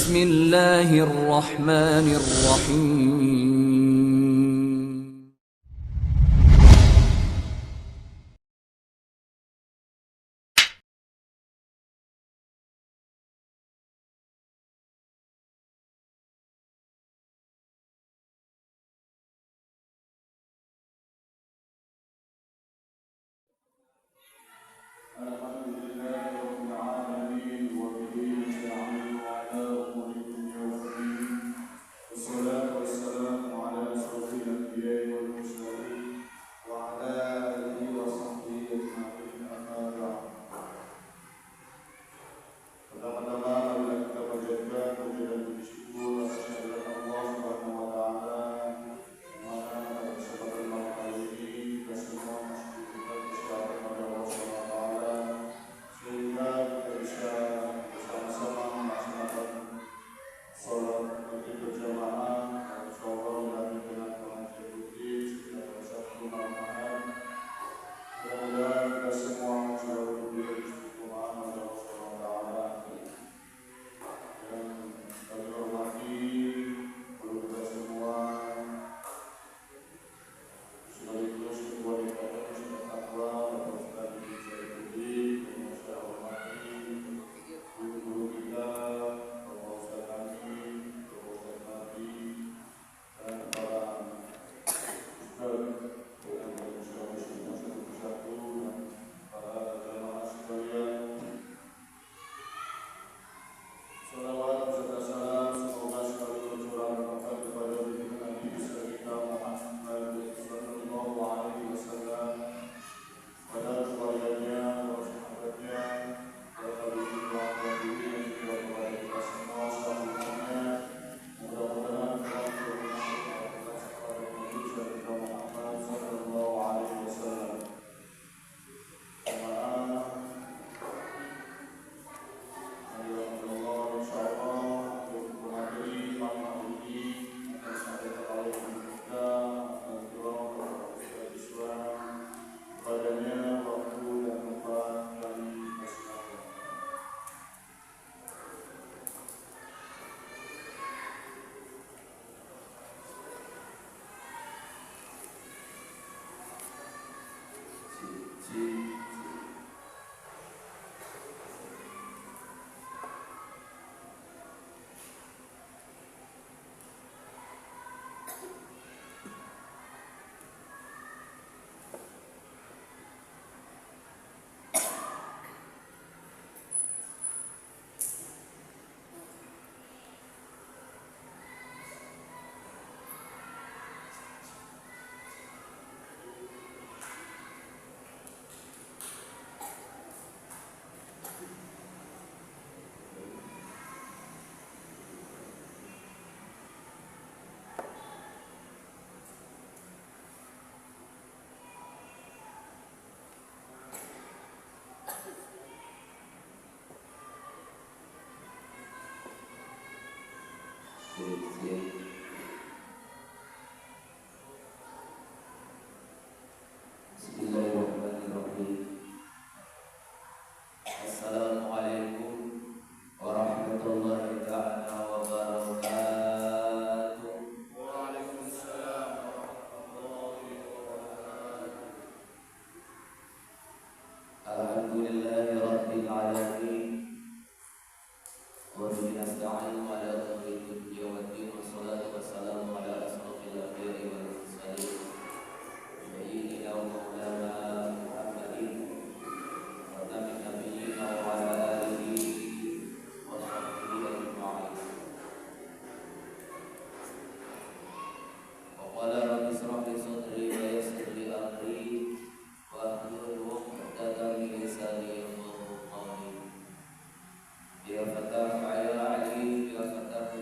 Bismillahirrahmanirrahim. Bismillahirrahmanirrahim. Assalamualaikum warahmatullahi ta'ala wabarakatuh. Waalaikumsalam warahmatullahi wabarakatuh. Alhamdulillahi rabbil alamin. Wa bihi nasta'inu ala umuri dunya waddin. Wassalatu wassalamu ala asrofil anbiya'i wal mursalin sayyidina wa maulana Muhammadin wa nabiyyina wa ala alihi wa sahbihi ajma'in. Wa qala rabbi ishrah li sadri wa yassir li amri wahlul 'uqdatam min lisani yafqahu qawli. Ya Fatah ya Ali, ya Fatah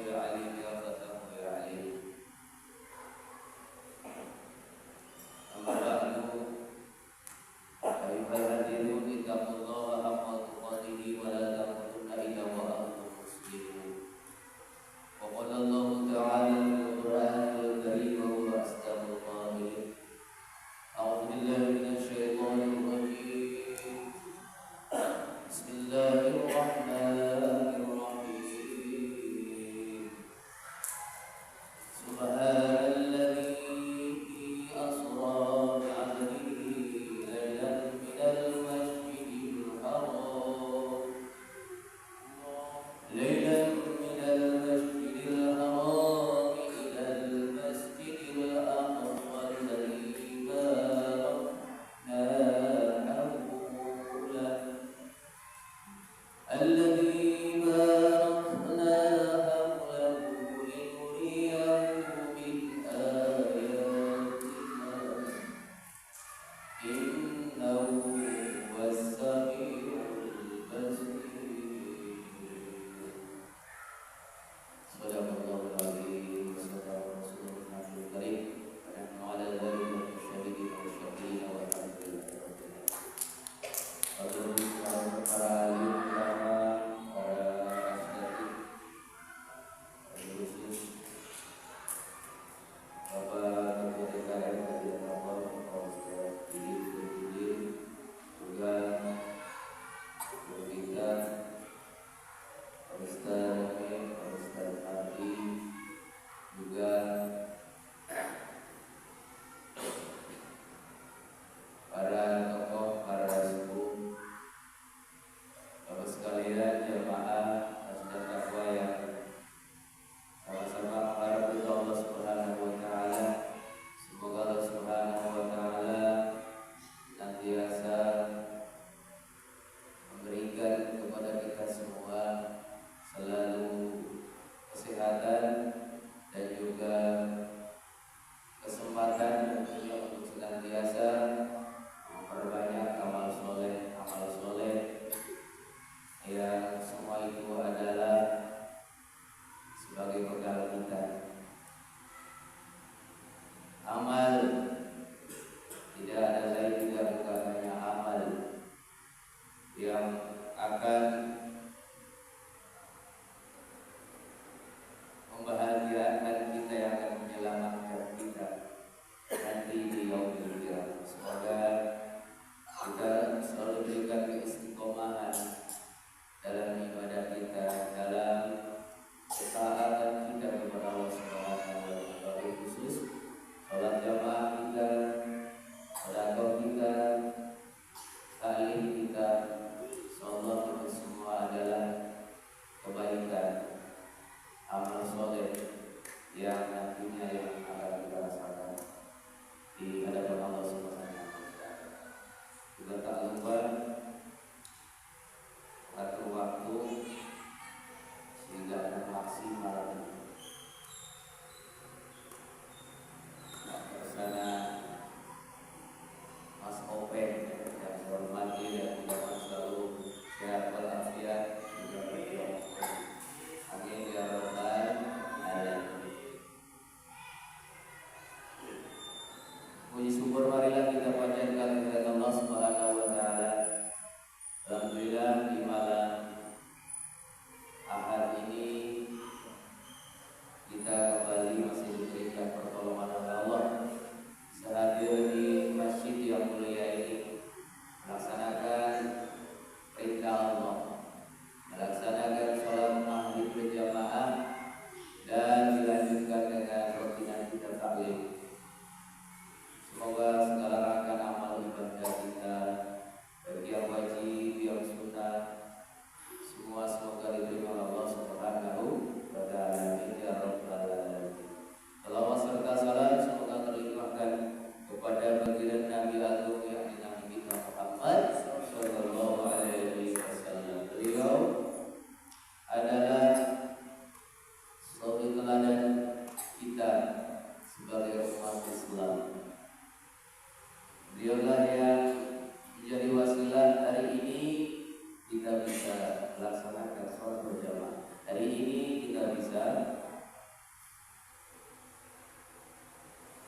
Dari ini kita bisa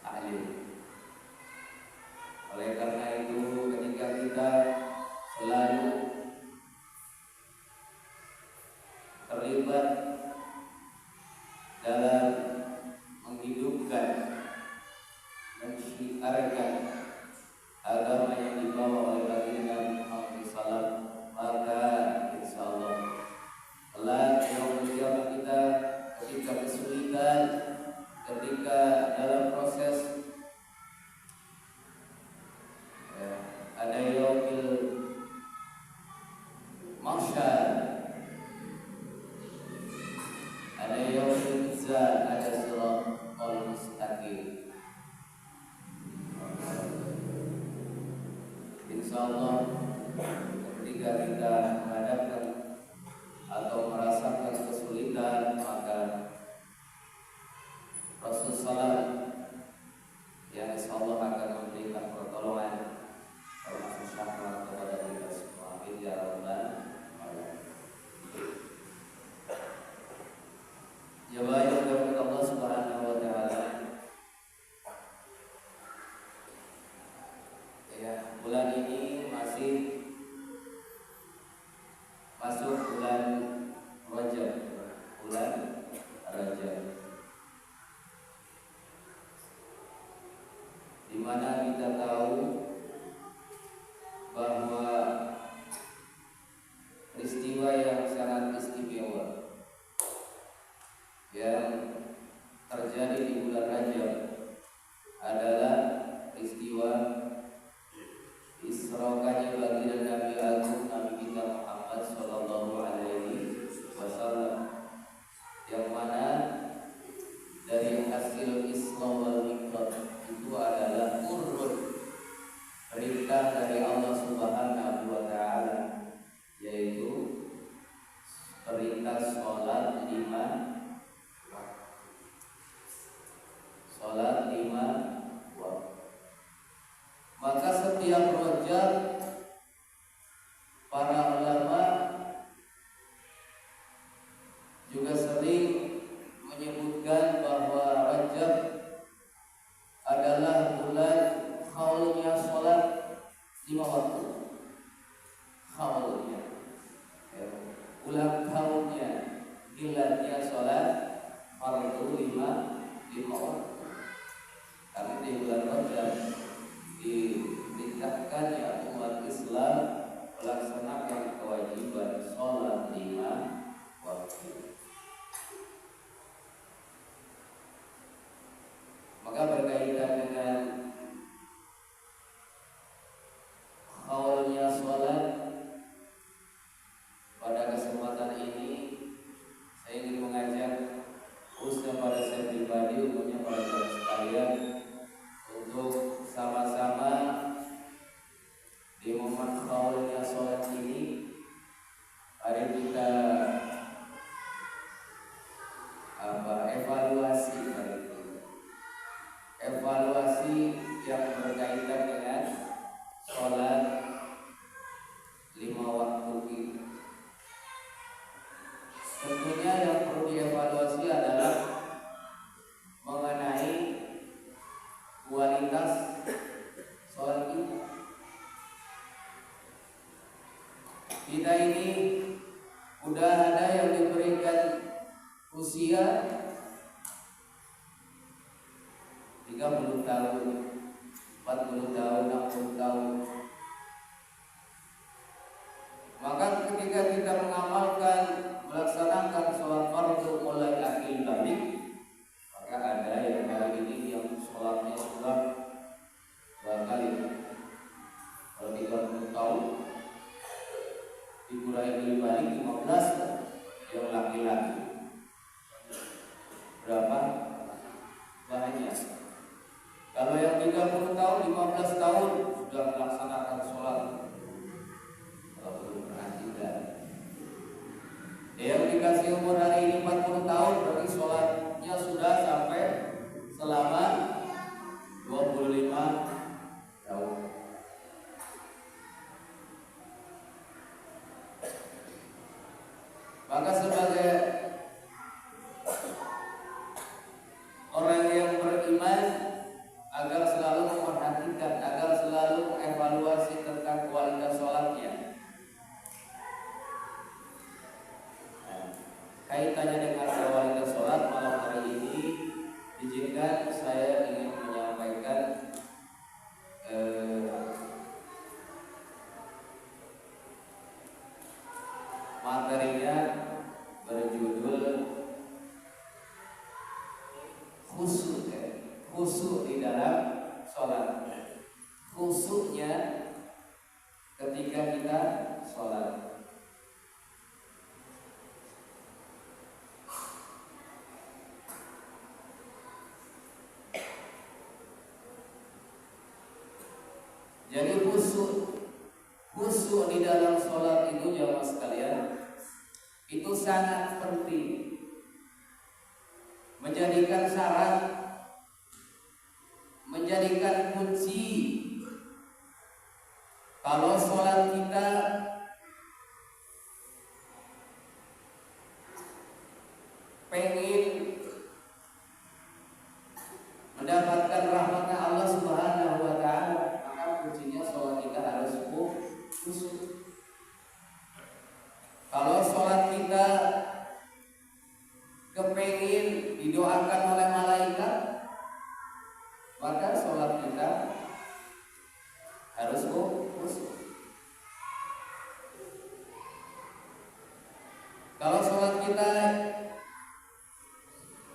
tahlil. Oleh karena itu ketika kita selalu terlibat dalam menghidupkan, mensyiarkan agama yang dibawa oleh baginda Muhammad SAW, maka insyaallah kelak yaumul qiyamah kita ketika kesulitan, ketika dalam proses ada yaumil mahsyar, ada yaumil mizan, ada shiratal mustaqim. Insyaallah ketika kita menghadapkan atau merasakan kesulitan, maka Rasul Salam yang insyaallah akan memberikan pertolongan termasuk syafaat kepada kita semua. Ya Rabbal Alamin. Jemaah yang dirahmati Allah Subhanahu wa taala. Ya, bulan ini masih masuk bulan Rajab, bulan Rajab, di mana kita tahu bahwa peristiwa yang sangat istimewa yang terjadi di bulan Rajab adalah peristiwa Isra'anya baginda Nabi Agung Nabi kita Muhammad Sallallahu Alaihi Wasallam, yang mana dari hasil Isra wal Mi'raj itu adalah turun perintah dari Allah Subhanahu wa taala, yaitu perintah sholat 5 waktu. Maka setiap Rajab para ulama juga sering menyebutkan bahwa Rajab adalah bulan haulnya sholat 5 waktu. Haulnya, ulang tahunnya, bulannya sholat fardu 5 waktu. Karena di bulan Rajab diperintahkannya umat Islam melaksanakan kewajiban sholat 5 waktu. Maka berkaitan dengan haulnya sholat, pada kesempatan ini saya ingin mengajak khususnya pada saya pribadi, umumnya pada saudara sekalian, untuk sama-sama di momen haulnya sholat ini, mari kita evaluasi yang berkaitan dengan sholat 5 waktu ini. Tentunya yang perlu dievaluasi adalah mengenai kualitas sholat kita. Kita ini udah ada yang diberikan usia 30 tahun, 40 tahun, 60 tahun. Maka ketika kita mengamalkan, melaksanakan sholat fardu mulai akhir balik, maka ada yang kali ini yang sholatnya sudah berapa kali? Kalau 30 tahun dikurangi dari balik 15, yang laki-laki berapa? Banyak. Kalau yang 30 tahun, 15 tahun sudah melaksanakan sholat, kalau belum pernah tidak. Yang dikasih umur hari ini 40 tahun, berarti sholatnya sudah sampai selama 25 tahun. Maka sebagai kaitannya dengan awalnya sholat malam hari ini, izinkan saya ingin menyampaikan materinya berjudul khusyuk di dalam sholat. Khusyuknya ketika kita sholat. Jadi khusyuk di dalam sholat itu jamaah sekalian, itu sangat penting, menjadikan syarat, menjadikan kunci kalau sholat kita pengen mendapatkan rahmat Allah Subhanahu wa Ta'ala, maka kuncinya sholat kita harus khusyuk. Kalau sholat kita kepengin didoakan oleh malaikat, maka sholat kita harus khusyuk. Kalau sholat kita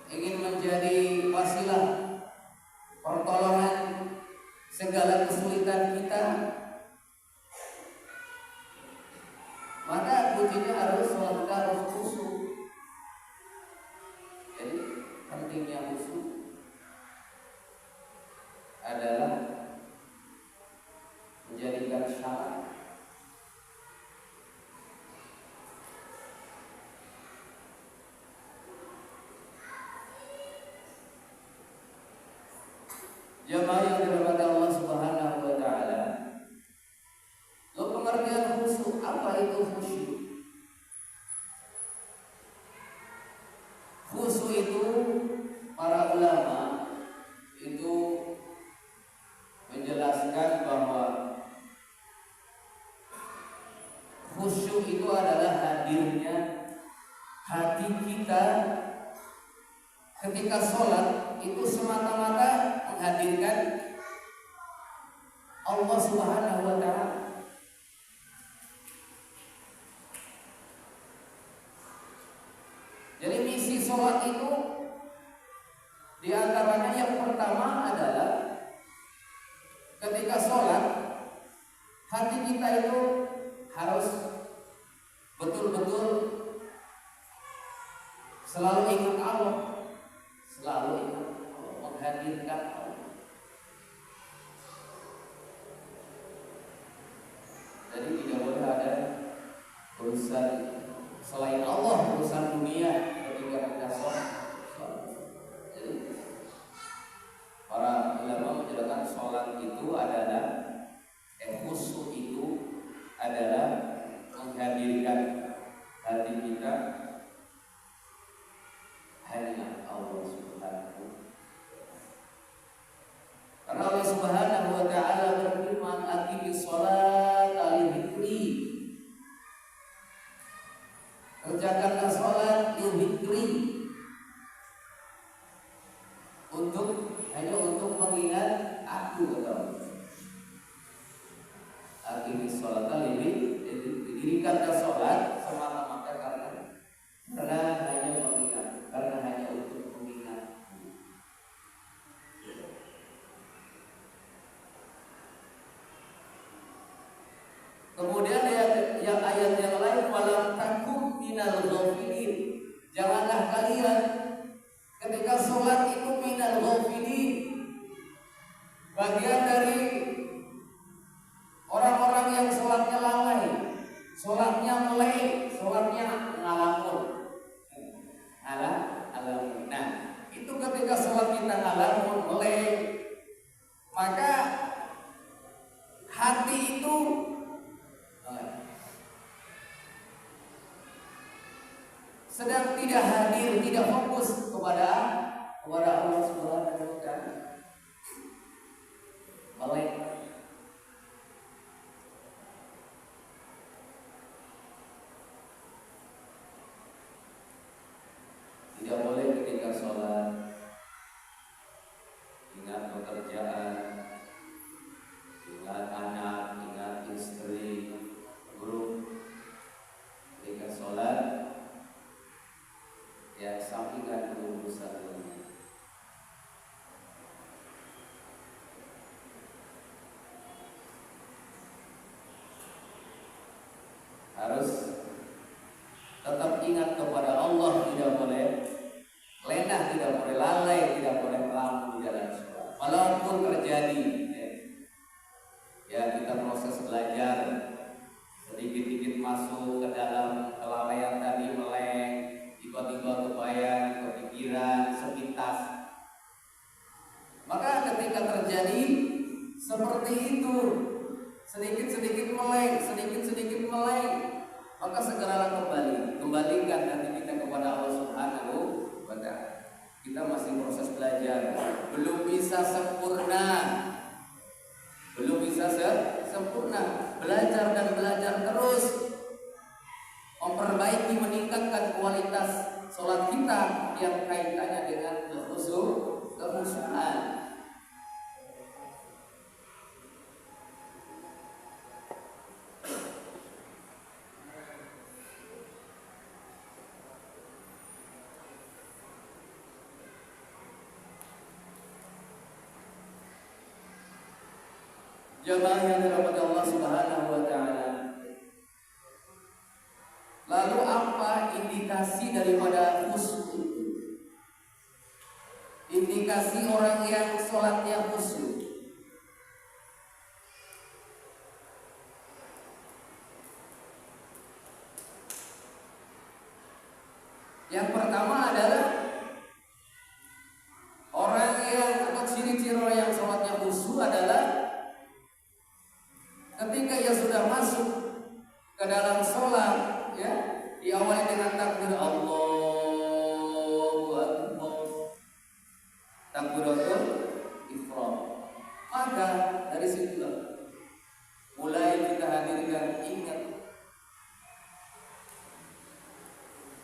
ingin menjadi wasilah pertolongan segala kesulitan kita, maka kuncinya harus sholat kita harus khusyuk. Jadi pentingnya khusyuk adalah menjadikan syarat. Jamaah yang dirahmati Allah Subhanahu wa Ta'ala, lo pengertian khusyuk, apa itu khusyuk? Khusyuk itu para ulama itu menjelaskan bahwa khusyuk itu adalah hadirnya hati kita ketika sholat itu semata-mata menghadirkan Allah Subhanahu wa Ta'ala. Jadi misi sholat itu diantaranya yang pertama adalah ketika sholat hati kita itu harus betul-betul selalu ingat Allah, selalu ingat Allah, menghadirkan Allah. Jadi tidak boleh ada urusan selain Allah, urusan dunia ketika kita sholat. Jadi para ulama menjelaskan sholat itu adalah khusyuk itu adalah menghadirkan hati kita hanya Allah Subhanahu. Karena Allah Subhanahu wa Ta'ala berfirman, "Aqimis sholata li dzikri." Kerjakanlah sholat li dzikri, hanya untuk mengingat aku, kata Allah. Aqimis sholata li dzikri, didirikanlah sholat semata-mata karena hanya mengingat, karena hanya untuk mengingat. Kemudian yang ayat yang lain, walam takum minal ghafilin, janganlah kalian ketika sholat itu minal ghafilin, bagian dari orang-orang yang sholatnya lalai, sholatnya melek, sholatnya ngalamun. Nah, itu ketika sholat kita ngalamun, melek, maka hati itu sedang tidak hadir, tidak fokus kepada Allah Subhanahu wa Ta'ala. Melek. ketika sholat, ingat pekerjaan, ingat anak, ingat istri, guru. Ketika sholat, ya sampaikan dulu urusan dunia. Harus tetap ingat kepada Allah, tidak boleh lengah, tidak boleh lalai, tidak boleh rapuh di dalam sholat. Walaupun terjadi, ya kita proses belajar, sedikit-sedikit masuk ke dalam kelalaian tadi, meleng, tiba-tiba kebayang, kepikiran, sepintas. Maka ketika terjadi seperti itu, sedikit-sedikit meleng, sedikit-sedikit meleng, maka segeralah kembalikan hati kita kepada Allah Subhanahu wa Ta'ala. Kita masih proses belajar, belum bisa sempurna, belajar dan belajar terus, memperbaiki, meningkatkan kualitas sholat kita yang kaitannya dengan kekhusyuan. Jamaah yang dirahmati Allah Subhanahu wa Ta'ala. Lalu apa indikasi daripada khusyuk? Indikasi orang yang sholatnya khusyuk. Yang pertama adalah orang yang, atau ciri-ciri orang yang sholatnya khusyuk adalah ketika ia sudah masuk ke dalam sholat, ya, diawali dengan takbir Allahu Akbar, takbiratul ihram, maka dari situlah mulai kita hadirkan ingat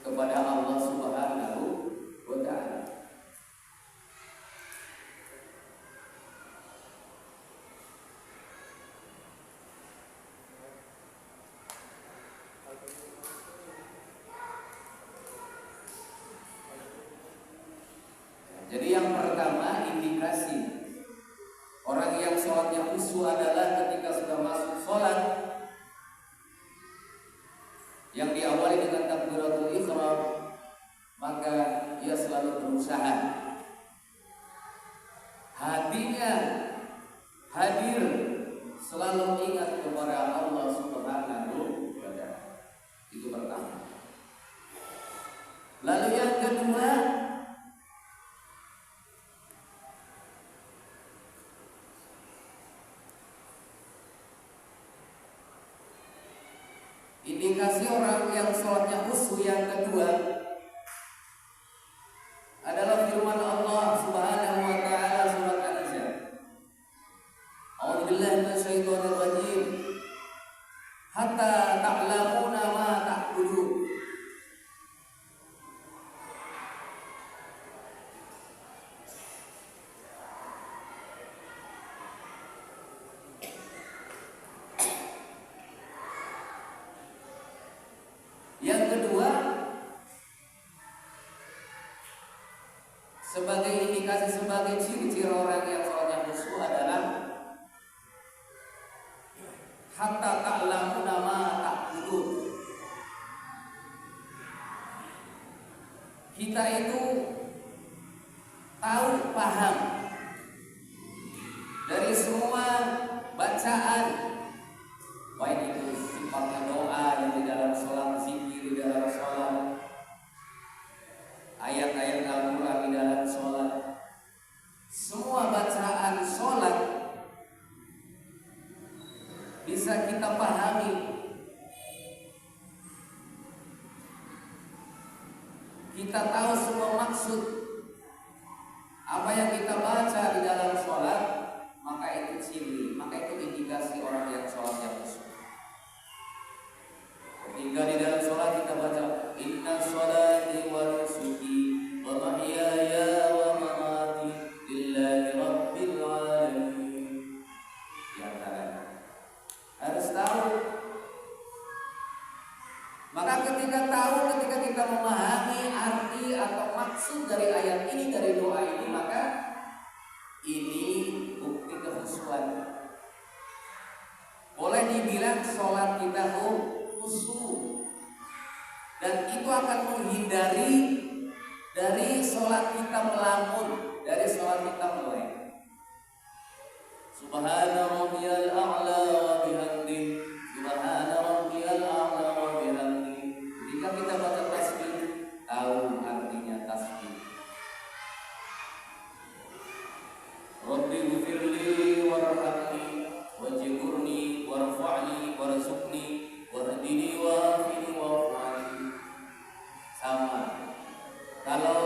kepada Allah Subhanahu wa Ta'ala. Jadi yang pertama, indikasi orang yang sholatnya khusyuk adalah ketika sudah masuk sholat yang diawali dengan takbiratul ihram, maka ia selalu berusaha, hatinya hadir, selalu ingat kepada Allah Subhanahu wa Ta'ala. Itu pertama. Lalu yang kedua, indikasi orang yang sholatnya khusyuk yang kedua adalah firman Allah Subhanahu wa Ta'ala surat An-Nisa. A'udzubillahi minasyaitonir rajim. Hatta ta'lamuna ma ta'budun. Yang kedua, sebagai indikasi, sebagai ciri-ciri orang yang sholatnya khusyuk adalah hatta ta'lamuna ma ta'budun. Kita itu tahu, paham dari semua bacaan, baik itu sifatnya doa yang di dalam sholat, zikir di dalam sholat, ayat-ayat Al-Quran di dalam sholat, semua bacaan sholat bisa kita pahami. Kita tahu semua maksud apa yang kita baca di dalam sholat, maka itu ciri, maka itu indikasi orang yang sholatnya khusyuk. Ketika di dalam sholat kita baca inna sholati wa nusuki wa mahyaya maksud dari ayat ini, dari doa ini, maka ini bukti kekhusyuan. Boleh dibilang sholat kita khusyuk, dan itu akan menghindari dari sholat kita melamun, dari sholat kita melek. Subhana rabbiyal a'la wa bihamdi, subhana rabbiyal a'la wa bihamdi. Ketika kita baca tasbih, tahu artinya tasbih. Rabbi ghfirli warhamni wajburni warfa'ni warzuqni wahdini wa'afini wa'afani. Sama. Kalau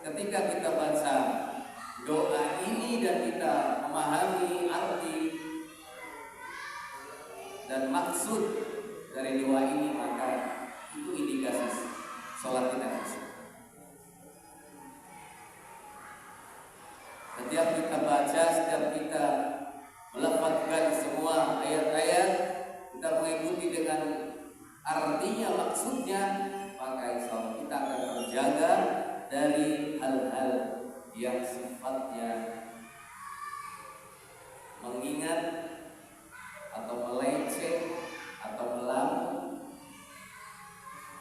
ketika kita baca doa ini dan kita memahami arti dan maksud dari doa ini, maka itu indikasi sholat kita khusyuk. Setiap kita baca, setiap kita melafazkan semua ayat-ayat, kita mengikuti dengan artinya, maksudnya, maka insya Allah kita akan terjaga dari hal-hal yang sifatnya mengingat atau meleceh atau melamun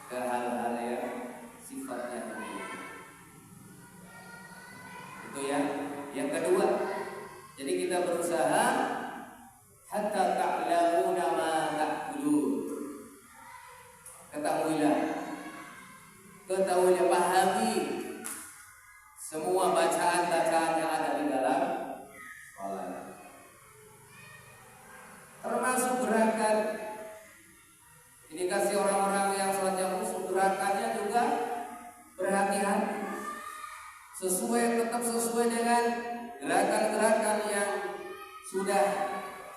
ke hal-hal yang sifatnya begitu. Itu yang kedua. Jadi kita berusaha hatta ta'lamuna ma ta'kulun. Ketahuilah, pahami semua bacaan-bacaan yang ada di dalam sholat, termasuk gerakan. Indikasi orang-orang yang sholatnya khusyuk, gerakannya juga berhati-hati, tetap sesuai dengan gerakan-gerakan yang sudah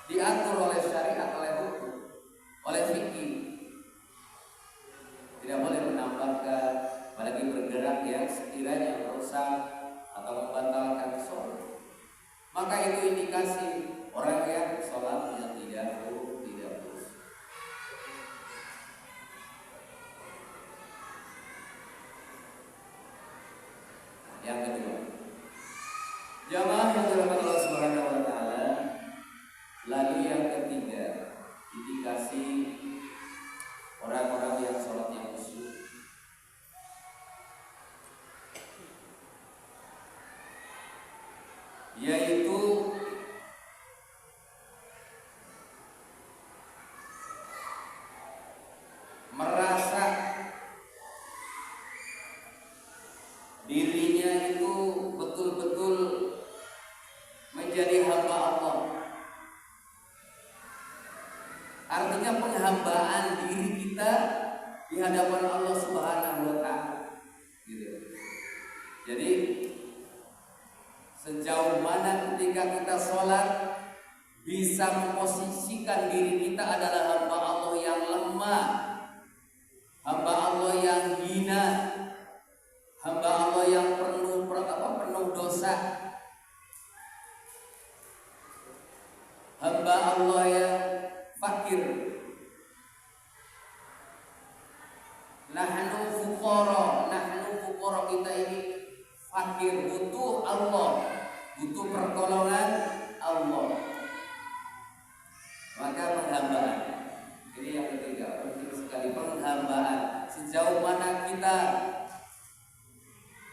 diatur oleh syariat, oleh hukum, oleh fikih. Tidak boleh menambahkan, apalagi bergerak yang sekiranya merusak atau membatalkan sholat. Maka itu indikasi orang yang sholatnya tidak lurus. Yang kedua, jamaah yang dirahmati Allah Subhanahu wa taala. Lalu yang ketiga, indikasi orang-orang yang sholatnya khusyuk, yaitu merasa dirinya itu betul-betul menjadi hamba Allah. Artinya penghambaan diri kita di hadapan Allah Subhanahu wa taala. Gitu. Jadi sejauh mana ketika kita sholat bisa memposisikan diri kita adalah hamba Allah yang lemah, hamba Allah yang hina, hamba Allah yang penuh dosa, hamba Allah yang fakir. Nahnu fuqara, kita ini fakir, butuh Allah, butuh pertolongan Allah. Maka penghambaan, ini yang ketiga, penting sekali, penghambaan. Sejauh mana kita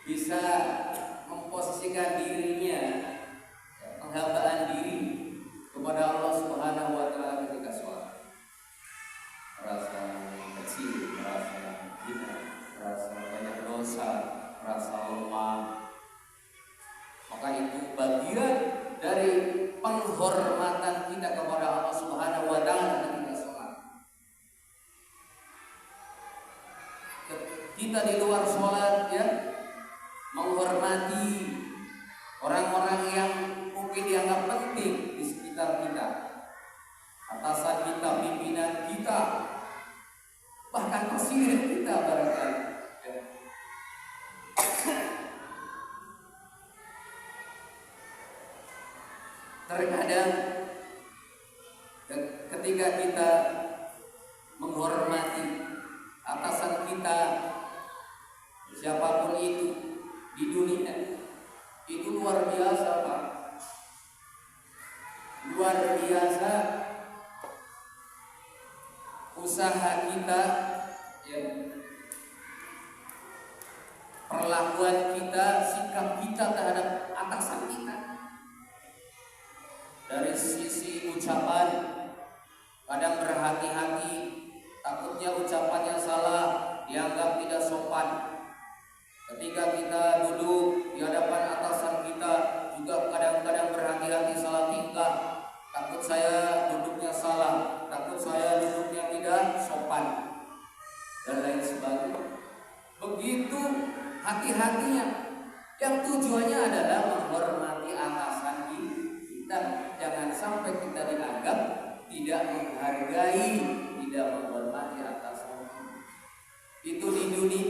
bisa memposisikan dirinya, penghambaan diri kepada Allah Subhanahu wa taala ketika sholat. Merasa kecil, merasa hina, merasa banyak dosa, merasa lemah. Maka itu bagian dari penghormatan kita kepada Allah Subhanahu wa taala ketika sholat. Kita di luar sholat ya, menghormati orang-orang yang mungkin dianggap penting di sekitar kita, atasan kita, pimpinan kita, bahkan presiden kita barangkali. Terkadang ketika kita menghormati atasan kita, siapapun itu, di dunia. Itu luar biasa, Pak. Luar biasa usaha kita, ya, perlakuan kita, sikap kita terhadap atasan kita. Dari sisi ucapan, kadang berhati-hati, takutnya ucapannya salah, dianggap tidak sopan. Ketika kita duduk di hadapan atasan kita, juga kadang-kadang berhati-hati salah tingkah. Takut saya duduknya salah, takut saya duduknya tidak sopan, dan lain sebagainya. Begitu hati-hatinya, yang tujuannya adalah menghormati atasan kita. Jangan sampai kita dianggap tidak menghargai, tidak menghormati atasan. Itu di dunia.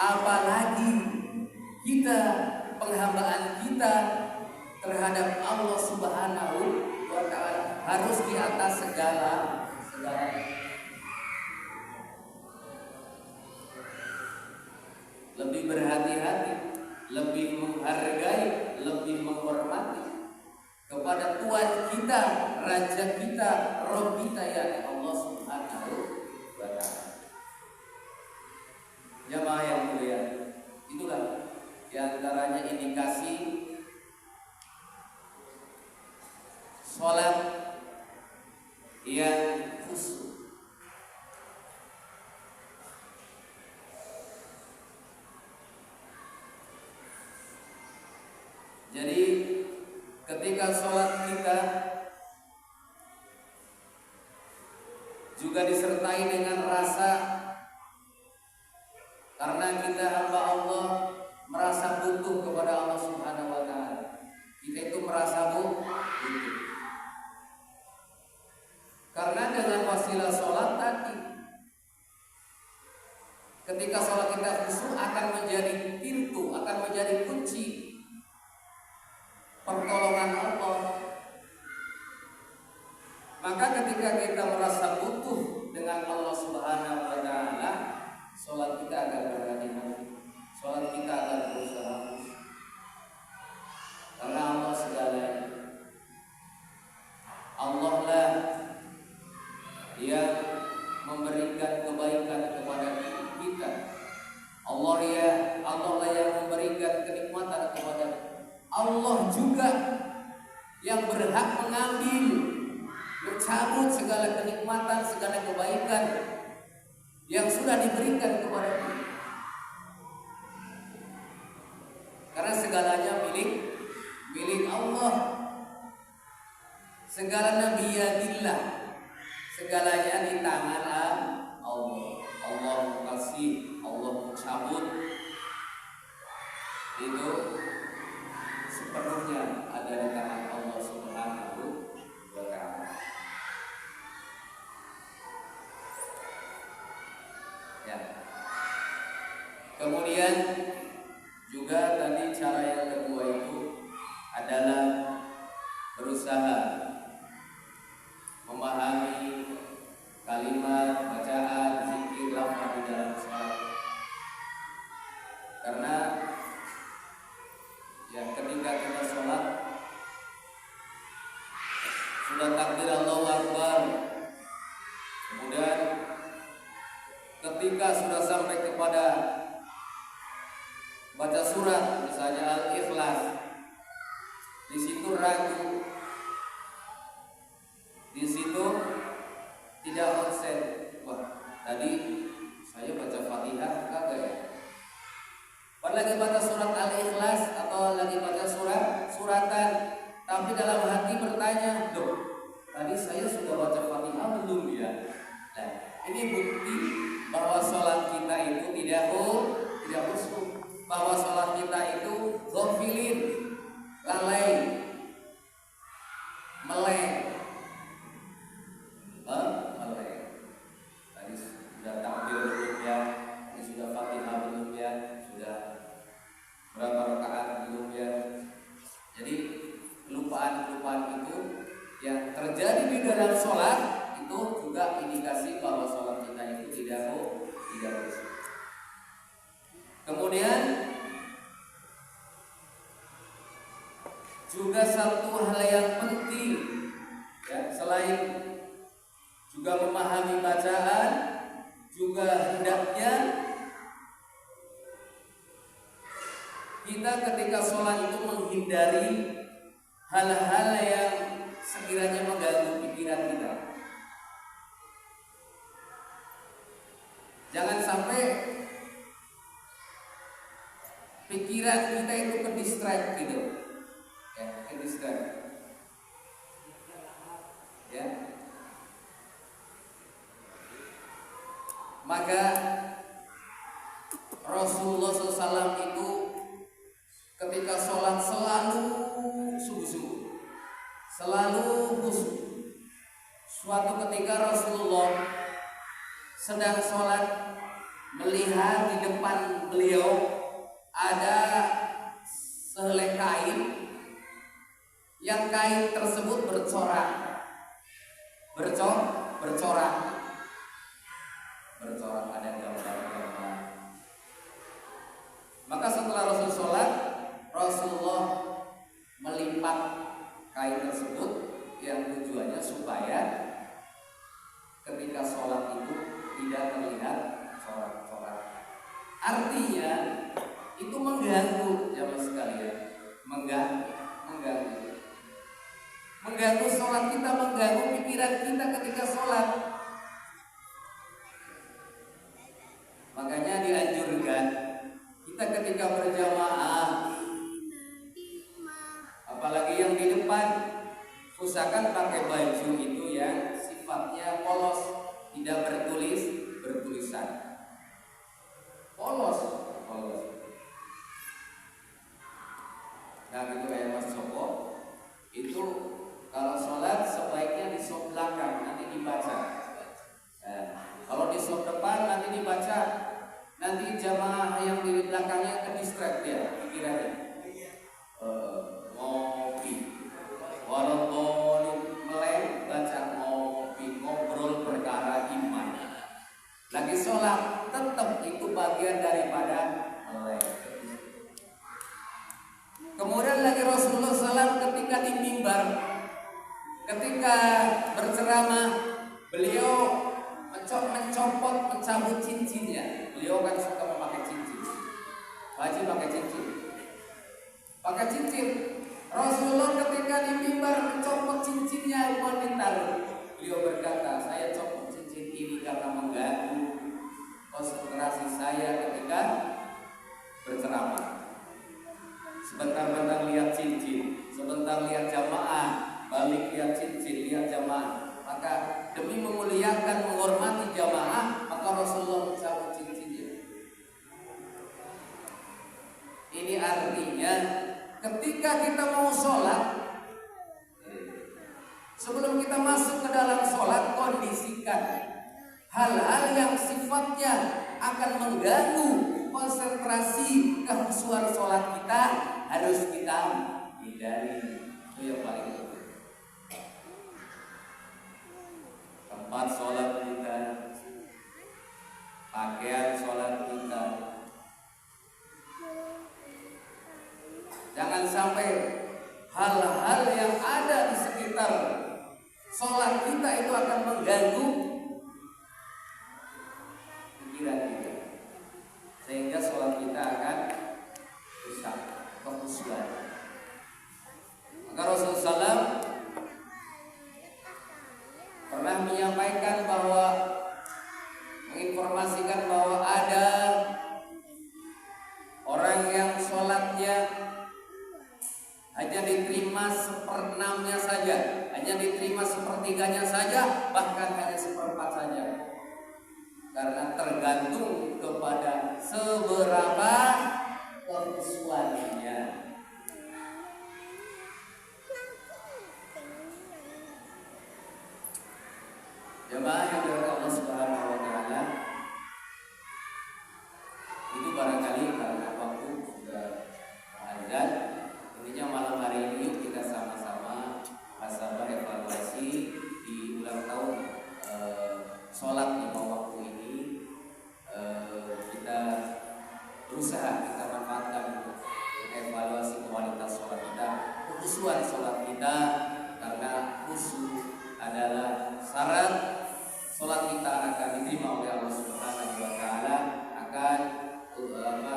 Apalagi kita, penghambaan kita terhadap Allah Subhanahu wa Ta'ala harus di atas segala. Lebih berhati-hati, lebih menghargai, lebih menghormati kepada Tuhan kita, Raja kita, Rob kita, yakni Allah Subhanahu wa Ta'ala. Jamaah yang mulia, itulah diantaranya indikasi sholat yang khusyuk. Jadi ketika sholat kita juga disertai dengan rasa, karena kita hamba Allah merasa butuh kepada Allah Subhanahu wa Ta'ala. Kita itu merasa butuh. Karena dengan wasilah sholat tadi, ketika sholat kita khusyuk akan menjadi pintu, akan menjadi kunci pertolongan Allah. Maka ketika kita merasa butuh dengan Allah Subhanahu wa Ta'ala, sholat kita akan berhati-hati, sholat kita akan berusaha, karena Allah segalanya. Allah lah yang memberikan kebaikan kepada kita. Allah lah yang memberikan kenikmatan kepada kita. Allah juga yang berhak mengambil, mencabut segala kenikmatan, segala kebaikan yang sudah diberikan kepada kita. Karena segalanya milik Allah. Segalanya biyadillah, segalanya di tangan Allah. Allah kasih, Allah mencabut, itu sepenuhnya ada di tangan Allah Subhanahu wa Ta'ala. Ya. Kemudian juga tadi cara yang kedua itu adalah berusaha memahami kalimat, bacaan, zikir, lafaz di dalam salat. Karena yang ketika kita sholat sudah takbir Allahu Akbar, kemudian ketika sudah sampai kepada baca surat misalnya Al-Ikhlas, di situ ragu, di situ tidak konsen. Wah, tadi saya baca Fatihah kagak ya? Lagi baca surat Al-Ikhlas atau lagi baca suratan, tapi dalam hati bertanya, "Duh, tadi saya sudah baca Fatihah belum ya?" Nah, ini bukti bahwa sholat kita itu tidak khusyuk, bahwa sholat kita itu ghafilin, lalai, meleng. Meleng. Tadi sudah takbir belum ya? Ini sudah Fatihah belum ya? Sudah berapa rakaat belum ya? Jadi kelupaan itu yang terjadi di dalam sholat itu juga indikasi bahwa sholat kita itu tidak bersih. Kemudian juga satu hal yang penting ya, selain juga memahami bacaan, juga hendaknya kita ketika sholat itu menghindari hal-hal yang sekiranya mengganggu pikiran kita. Jangan sampai pikiran kita itu ke distract gitu. Ya, ke distract. Ya. Maka Rasulullah SAW itu ketika sholat selalu sungguh-sungguh, selalu khusyuk. Suatu ketika Rasulullah sedang sholat, melihat di depan beliau ada sehelai kain, yang kain tersebut bercorak, ada gambar-gambar. Maka setelah Rasul sholat, Rasulullah melipat kain tersebut yang tujuannya supaya ketika sholat itu tidak terlihat corak-corak. Artinya itu mengganggu jamaah sekalian, mengganggu sholat kita, mengganggu pikiran kita ketika sholat. Makanya dianjurkan kita ketika berjamaah, apalagi yang di depan, usahakan pakai baju itu yang sifatnya polos, tidak bertulisan. Polos. Nah, gitu kayak Mas Joko, itu kalau sholat sebaiknya di sop belakang, nanti dibaca. Nah, kalau di sop depan nanti dibaca, nanti jamaah yang di belakangnya ke distract ya pikirannya. Ngopi, walaupun meleng baca ngopi, ngobrol perkara iman. Lagi sholat tetap itu bagian daripada meleng. Kemudian lagi Rasulullah SAW ketika di mimbar, ketika berceramah, beliau mencabut cincinnya. Beliau kan suka memakai cincin. Wajib pakai cincin. Rasulullah ketika di mimbar mencopot cincinnya wanita. Beliau berkata, saya copot cincin ini karena mengganggu konsentrasi saya ketika berceramah. Sebentar-bentar lihat cincin, sebentar lihat jamaah, balik lihat cincin, lihat jamaah. Maka demi memuliakan, menghormati jamaah, maka Rasulullah mencabut cincinnya. Ini artinya ketika kita mau sholat, sebelum kita masuk ke dalam sholat, kondisikan hal-hal yang sifatnya akan mengganggu konsentrasi kehusuan sholat kita, harus kita hindari. Itu yang paling penting. Tempat sholat kita, pakaian sholat kita, jangan sampai hal-hal yang ada di sekitar sholat kita itu akan mengganggu pikiran kita, sehingga sholat kita akan rusak, kehusuan. Maka Rasulullah SAW pernah menyampaikan bahwa, menginformasikan bahwa ada orang yang sholatnya hanya diterima 1/6-nya saja, hanya diterima 1/3-nya saja, bahkan hanya 1/4 saja, karena tergantung kepada seberapa kehusuannya. Jemaah yang dirahmati Allah Subhanahu wa taala, itu barangkali karena waktu sudah azan, intinya malam hari ini kita sama-sama muhasabah evaluasi di ulang tahun sholat 5 waktu ini. Kita berusaha kita manfaatkan untuk evaluasi kualitas sholat kita, kekhusyuan sholat kita, karena khusyuk adalah syarat sholat kita akan diterima oleh Allah Subhanahu wa Ta'ala, akan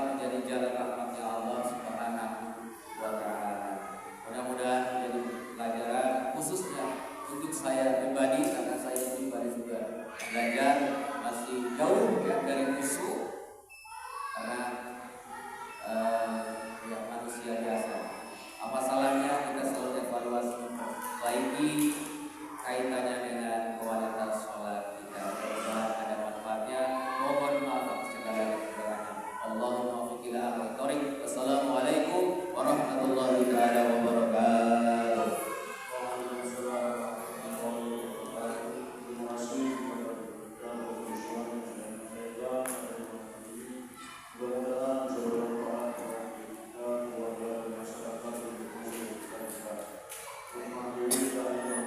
menjadi jalan rahmatnya Allah Subhanahu wa Ta'ala. Mudah-mudahan menjadi pelajaran khususnya untuk saya pribadi, karena saya pribadi juga belajar masih jauh ya dari khusyuk, karena ya manusia biasa. Apa salahnya kita selalu evaluasi baiki kaitannya dengan kualitas sholat kita. Mudah-mudahan ada manfaatnya. Mohon maaf atas segala kekurangan. Allahumma waffiq ila aqwamit thoriq. Wassalamualaikum warahmatullahi taala wabarakatuh. Waalaikumsalam warahmatullahi wabarakatuh. Terima kasih kepada dan khusyuan dan mereka mudah-mudahan bermanfaat bagi kita, keluarga dan masyarakat untuk kita. Terima kasih.